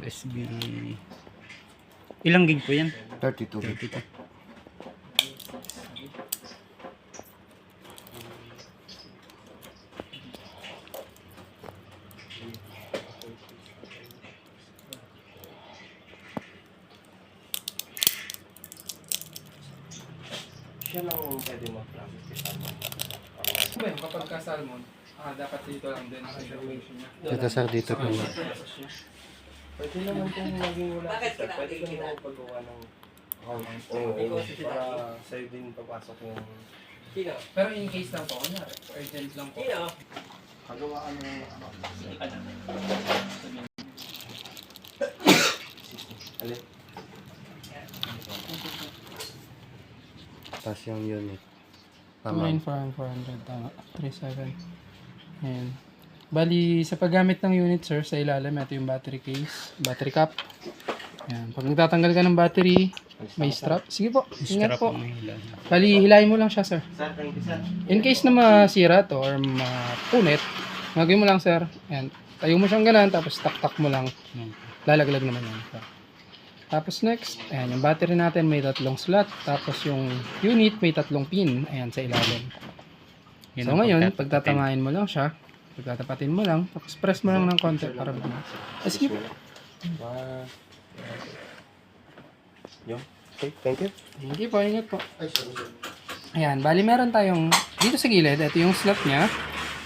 USB. Ilang gig po yan? 32. 32. Siya lang yung pwede mag-process kay Salmon. Kapag ka salmon, dapat dito lang din ang information niya. Ito sir, dito po. Process niya. Pwede naman kung maging wala. Pwede ka naman paggawa ng account. Oo, para sa'yo din papasok yung... Pero in case lang po, kunyari, urgent lang po. Kagawaan mo yung account. Alin? Tapos yung unit. 29400, tama. 37. Ayan. Bali, sa paggamit ng unit, sir, sa ilalim, ito yung battery case, battery cap. Ayan. Pag nagtatanggal ka ng battery, may strap. Sige po, ingat po. Bali, hilahin mo lang siya, sir. In case na masira to or mapunit, gagawin mo lang, sir. Ayan. Tayo mo siyang ganun, tapos tak-tak mo lang. Lalaglag naman yan, sir. Tapos next, ayan, yung battery natin may 3 slot. Tapos yung unit may 3 pin. Ayan, sa ilalim. So ngayon, pagtatamahin mo lang siya. Pagtatapatin mo lang. Tapos press mo lang ng konti para bumas. Sige po. Yung? Okay, thank you. Thank you po, ingat po. Ayan, bali meron tayong dito sa gilid. Ito yung slot niya.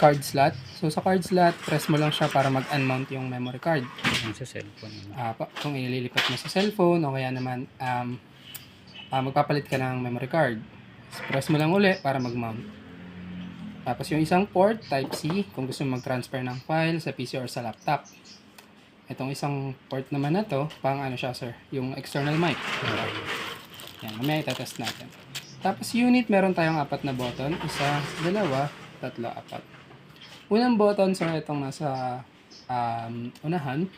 Card slot. So sa card slot, press mo lang siya para mag-unmount yung memory card. Sa cellphone. Kung ililipat mo sa cellphone o kaya naman magpapalit ka ng memory card. So, press mo lang uli para mag-mount. Tapos yung isang port, Type-C, kung gusto mo mag-transfer ng file sa PC or sa laptop. Itong isang port naman na to, pang ano siya sir, yung external mic. Yan, mamaya itatest natin. Tapos unit, meron tayong 4 na button. 1, 2, 3, 4. Unang button, sir, itong nasa unahan.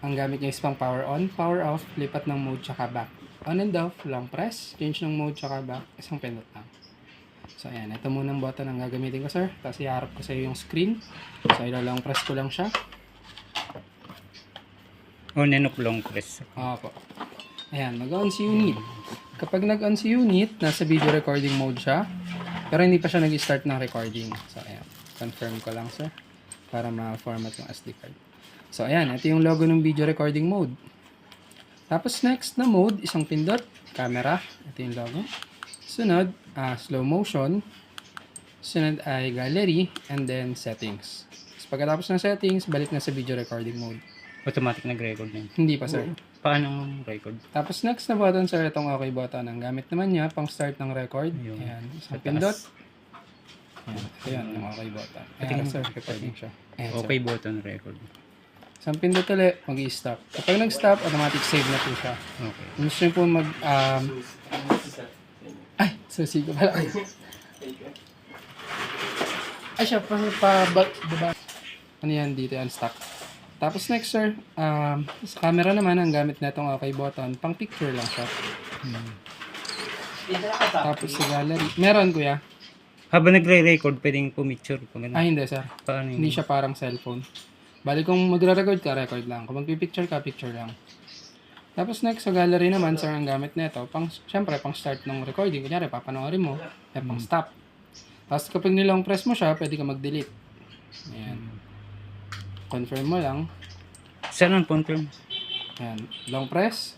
Ang gamit niya is pang power on, power off, lipat ng mode tsaka back. On and off, long press, change ng mode tsaka back, isang pindot lang. So ayan, ito munang button ang gagamitin ko sir. Tapos iharap ko sa iyo yung screen. So long press ko lang siya. On and off long press. Opo. Ayan, mag-on si unit. Kapag nag-on si unit, nasa video recording mode siya. Pero hindi pa siya nag-start ng recording. So ayan, confirm ko lang sir. Para ma-format yung SD card. So ayan, ito yung logo ng video recording mode. Tapos next na mode, isang pindot, camera. Ito yung logo. Sunod, slow motion. Sunod ay gallery. And then settings. So, pagkatapos ng settings, balik na sa video recording mode. Automatic nag-record na yun. Hindi pa sir. Paano record? Tapos next na button sir, itong okay button. Ang gamit naman niya, pang start ng record. Ayan, isang pindot. Ayan, ito yan, yung okay button. Ayan sir, recording siya. Ayan, Okay button record. isang pindot ulit, mag-i-stop. Kapag nag-stop, automatic save na po siya. Okay. Kung gusto nyo po susi ko pala. Ay, siya, baba. Ano yan, dito yan, stock. Tapos next, sir, sa camera naman, ang gamit na itong okay button, pang picture lang siya. Tapos sa gallery, meron kuya? Habang nagre-record, pwedeng pumicture. Hindi, sir. Paano yun? Hindi siya parang cellphone. Bali kung magre-record ka, record lang. Kung magpipicture ka, picture lang. Tapos next, sa gallery naman, sir, ang gamit nito, syempre, pang start ng recording. Kunyari, papanoorin mo, pang stop. Tapos kapag nilong press mo siya, pwede ka mag-delete. Ayan. Confirm mo lang. Saan ang confirm? Ayan. Long press.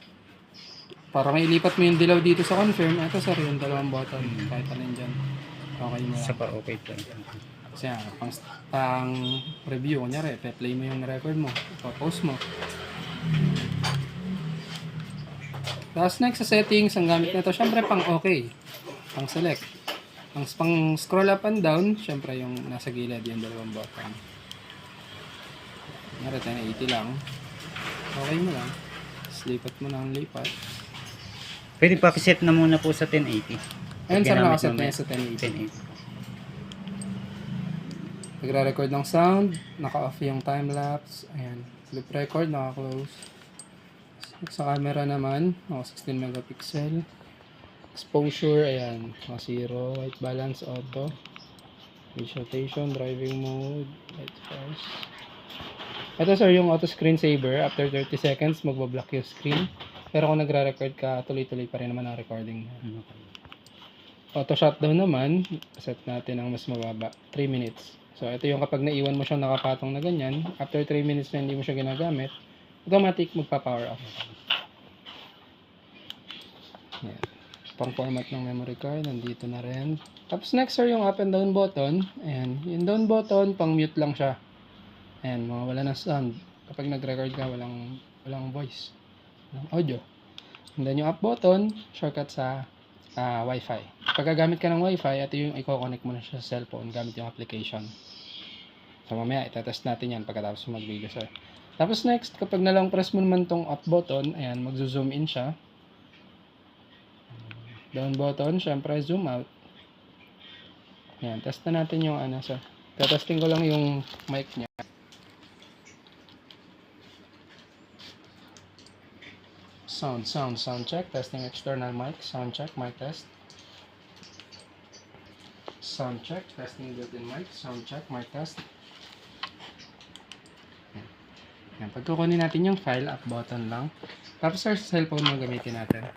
Para may ilipat mo yung dilaw dito sa confirm. Ito, sir, yung dalawang button. Kahit alin dyan. Okay mo lang. Sa pa okay pa. Kasi pang review, kunyari, play mo yung record mo, post mo. Tapos next sa settings, ang gamit nito, syempre pang okay, pang select. Pang scroll up and down, syempre yung nasa gilid, yung dalawang button. Kunyari, 1080 lang. Okay mo lang. Lipat mo na ang lipat. Pwede pa set na muna po sa 1080. Ayun, sir, nakaset na yan sa 1080. 1080. Nagre-record ng sound, naka-off yung time-lapse, ayan, flip record, naka-close. Sa camera naman, naka 16 megapixel. Exposure, ayan, naka 0, white balance, auto. Visual rotation, driving mode, light source. Ito sir, yung auto screensaver, after 30 seconds, magbablock yung screen. Pero kung nagre-record ka, tuloy-tuloy pa rin naman ang recording. Okay. Auto shutdown naman, set natin ang mas mababa, 3 minutes. So, ito yung kapag naiwan mo siyang nakapatong na ganyan, after 3 minutes na hindi mo siya ginagamit, automatic magpa-power off. Yan. Pang-format ng memory card, nandito na rin. Tapos next sir, yung up and down button. Ayan, yung down button, pang-mute lang siya. Ayan, wala ng sound. Kapag nag-record ka, walang voice. Walang audio. And then yung up button, shortcut sa Wi-Fi. Pag gagamit ka ng Wi-Fi, ito yung i-connect mo na siya sa cellphone gamit yung application. So mamaya, itetest natin yan pagkatapos mag-video sir. Tapos next, kapag nalang press mo naman tong up button, ayan, mag-zoom in siya. Down button, syempre zoom out. Ayan, test na natin yung ano sir. Testing ko lang yung mic niya. Sound check. Testing external mic. Sound check, mic test. Sound check. Testing built-in mic. Sound check, mic test. Yan. Pagkukunin natin yung file, up button lang. Tapos sa cellphone mo gamitin natin.